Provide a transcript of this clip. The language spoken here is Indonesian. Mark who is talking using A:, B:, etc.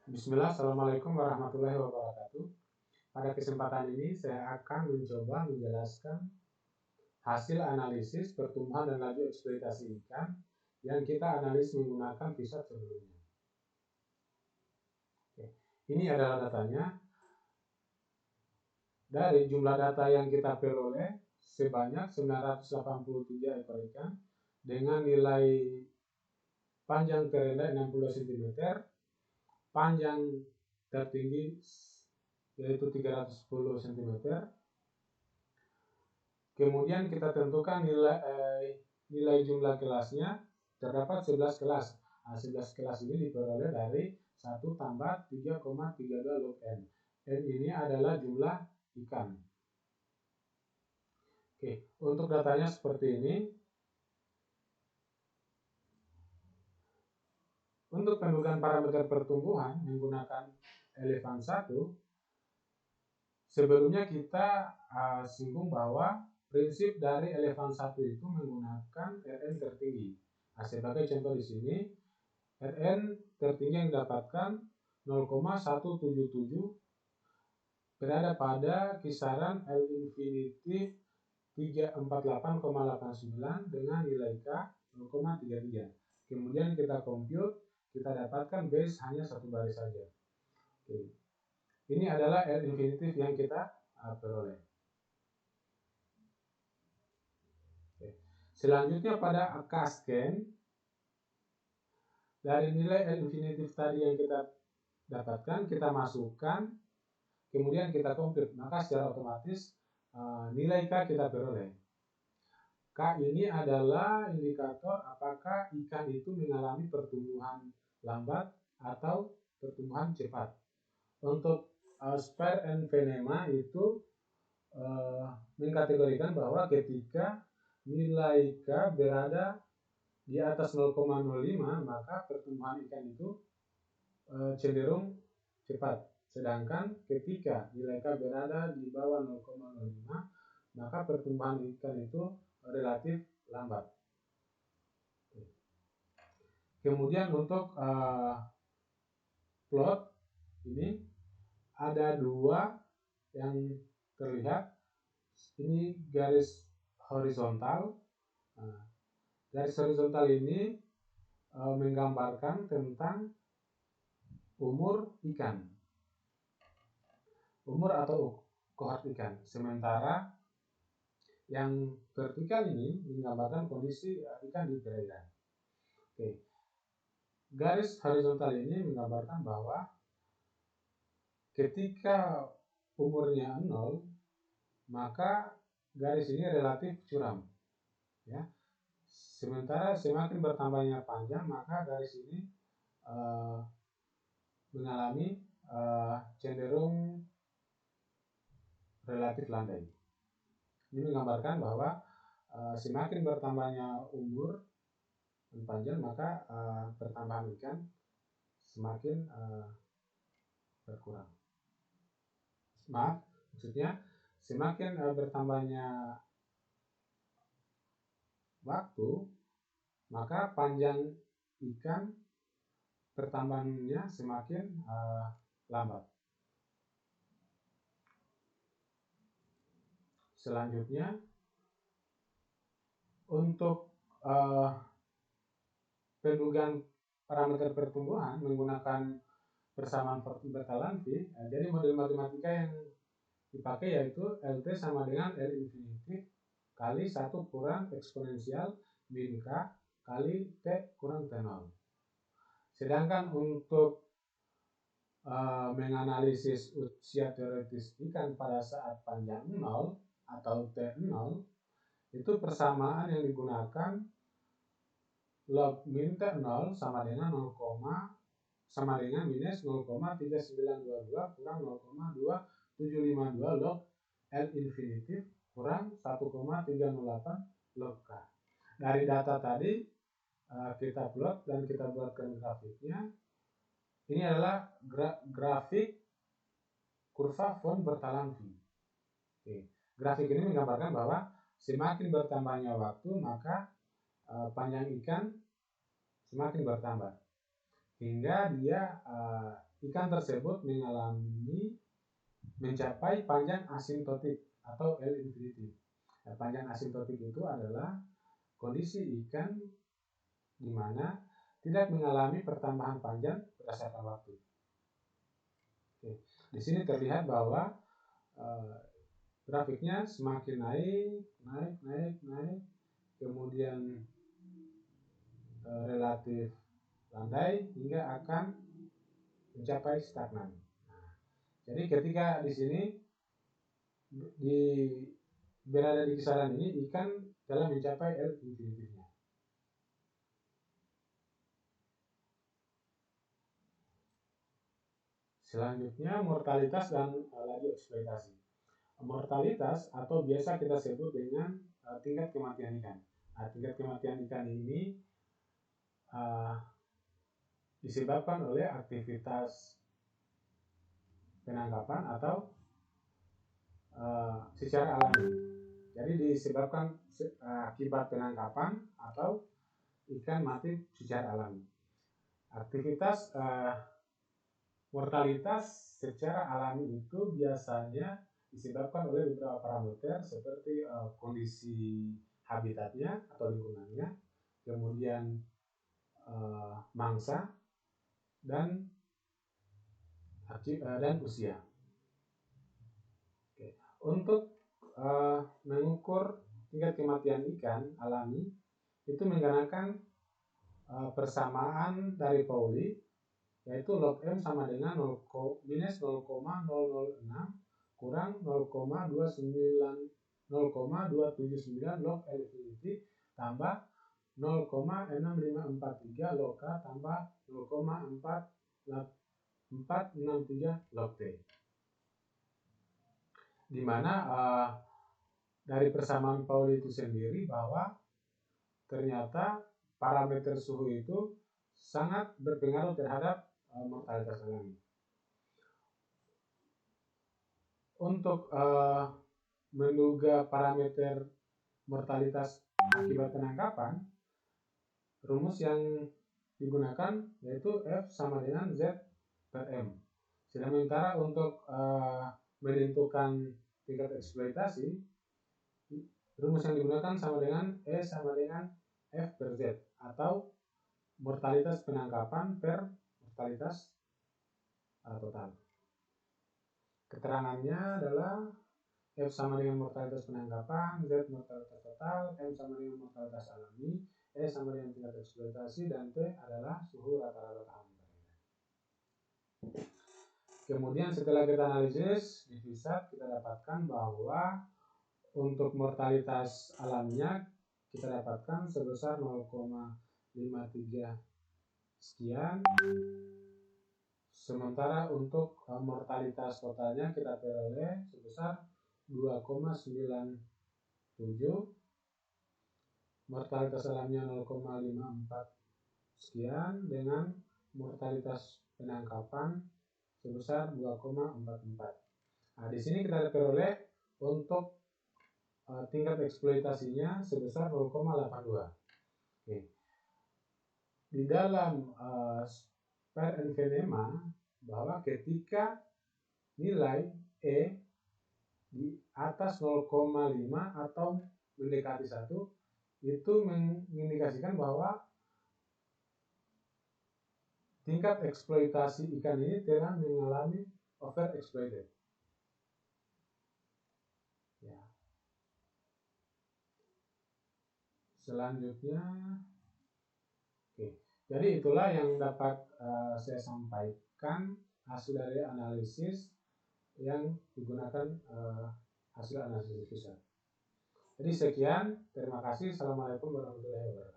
A: Bismillah, Assalamualaikum warahmatullahi wabarakatuh. Pada kesempatan ini saya akan mencoba menjelaskan hasil analisis pertumbuhan dan laju eksploitasi ikan yang kita analis menggunakan VSAT sebelumnya. Ini adalah datanya. Dari jumlah data yang kita peroleh sebanyak 983 ekor ikan dengan nilai panjang terendah 60 cm, panjang tertinggi yaitu 310 cm. Kemudian kita tentukan nilai jumlah kelasnya. Terdapat 11 kelas. 11 kelas ini diperoleh dari 1 tambah 3,32 log N. N ini adalah jumlah ikan. Oke, untuk datanya seperti ini. Untuk pendudukan parameter pertumbuhan menggunakan Elephant 1, sebelumnya kita singgung bahwa prinsip dari Elephant 1 itu menggunakan Rn tertinggi. Sebagai contoh di sini, Rn tertinggi yang didapatkan 0,177 berada pada kisaran L infinitif 348,89 dengan nilai K 0,33. Kemudian kita compute, kita dapatkan base hanya satu baris saja. Oke. Ini adalah L infinitif yang kita peroleh. Oke. Selanjutnya pada K-scan, dari nilai L infinitif tadi yang kita dapatkan, kita masukkan, kemudian kita compute, maka secara otomatis nilai K kita peroleh. K ini adalah indikator apakah ikan itu mengalami pertumbuhan lambat atau pertumbuhan cepat. Untuk Spare and Venema itu mengkategorikan bahwa ketika nilai K berada di atas 0,05 maka pertumbuhan ikan itu cenderung cepat. Sedangkan ketika nilai K berada di bawah 0,05 maka pertumbuhan ikan itu relatif lambat. Kemudian untuk plot ini ada dua yang terlihat. Ini garis horizontal. Garis horizontal ini menggambarkan tentang umur ikan, umur atau kohort ikan. Sementara yang vertikal ini menggambarkan kondisi ikan di perairan. Oke. Garis horizontal ini menggambarkan bahwa ketika umurnya 0, maka garis ini relatif curam. Ya. Sementara semakin bertambahnya panjang, maka garis ini mengalami cenderung relatif landai. Ini menggambarkan bahwa semakin bertambahnya umur dan panjang, maka pertambahan ikan semakin berkurang. Maksudnya semakin bertambahnya waktu, maka panjang ikan pertambahannya semakin lambat. Selanjutnya, untuk pendudukan parameter pertumbuhan menggunakan persamaan Bertalanffy, jadi model matematika yang dipakai yaitu LT sama dengan L infinitif kali 1 kurang eksponensial min K kali T kurang T0. Sedangkan untuk menganalisis usia teoretis ikan pada saat panjang 0 atau T0, itu persamaan yang digunakan log min T0 sama dengan minus 0,3922 kurang 0,2752 log L infinitif kurang 1,308 log K. Dari data tadi kita plot dan kita buatkan grafiknya. Ini adalah grafik kurva von Bertalanffy. Grafik ini menggambarkan bahwa semakin bertambahnya waktu, maka panjang ikan semakin bertambah. hingga dia ikan tersebut mencapai panjang asimptotik atau L infinity. Panjang asimptotik itu adalah kondisi ikan di mana tidak mengalami pertambahan panjang berdasarkan waktu. Oke. Di sini terlihat bahwa grafiknya semakin naik, kemudian relatif landai hingga akan mencapai stagnan. Nah, jadi ketika di sini berada di kisaran ini, ikan telah mencapai L infinity-nya. Selanjutnya mortalitas dan laju eksploitasi. Mortalitas atau biasa kita sebut dengan tingkat kematian ikan. Nah, tingkat kematian ikan ini disebabkan oleh aktivitas penangkapan atau secara alami. Jadi disebabkan akibat penangkapan atau ikan mati secara alami. Aktivitas mortalitas secara alami itu biasanya disebabkan oleh beberapa parameter seperti kondisi habitatnya atau lingkungannya, kemudian mangsa dan usia. Oke. Untuk mengukur tingkat kematian ikan alami itu menggunakan persamaan dari Pauli, yaitu log M sama dengan minus 0,006 kurang 0,279 log L infinity tambah 0,6543 log K tambah 0,463 log T. Di mana dari persamaan Pauli itu sendiri bahwa ternyata parameter suhu itu sangat berpengaruh terhadap mortalitas alami. Untuk menduga parameter mortalitas akibat penangkapan, rumus yang digunakan yaitu F sama dengan Z per M. Sementara untuk menentukan tingkat eksploitasi, rumus yang digunakan sama dengan E sama dengan F per Z atau mortalitas penangkapan per mortalitas total. Keterangannya adalah F sama dengan mortalitas penangkapan, Z mortalitas total, M sama dengan mortalitas alami, E sama dengan tingkat eksploitasi, dan T adalah suhu rata-rata tahun. Kemudian setelah kita analisis di VSAT, kita dapatkan bahwa untuk mortalitas alamnya kita dapatkan sebesar 0,53 sekian. Sementara untuk mortalitas totalnya kita peroleh sebesar 2,97. Mortalitas alamnya 0,54 sekian dengan mortalitas penangkapan sebesar 2,44. Nah, di sini kita peroleh untuk tingkat eksploitasinya sebesar 0,82. Oke. Di dalam per NVNEMA bahwa ketika nilai E di atas 0,5 atau mendekati 1 itu mengindikasikan bahwa tingkat eksploitasi ikan ini telah mengalami overexploited. Ya. Selanjutnya, oke. Jadi itulah yang dapat saya sampaikan hasil dari analisis yang digunakan hasil analisis VSAT. Jadi sekian, terima kasih. Assalamualaikum warahmatullahi wabarakatuh.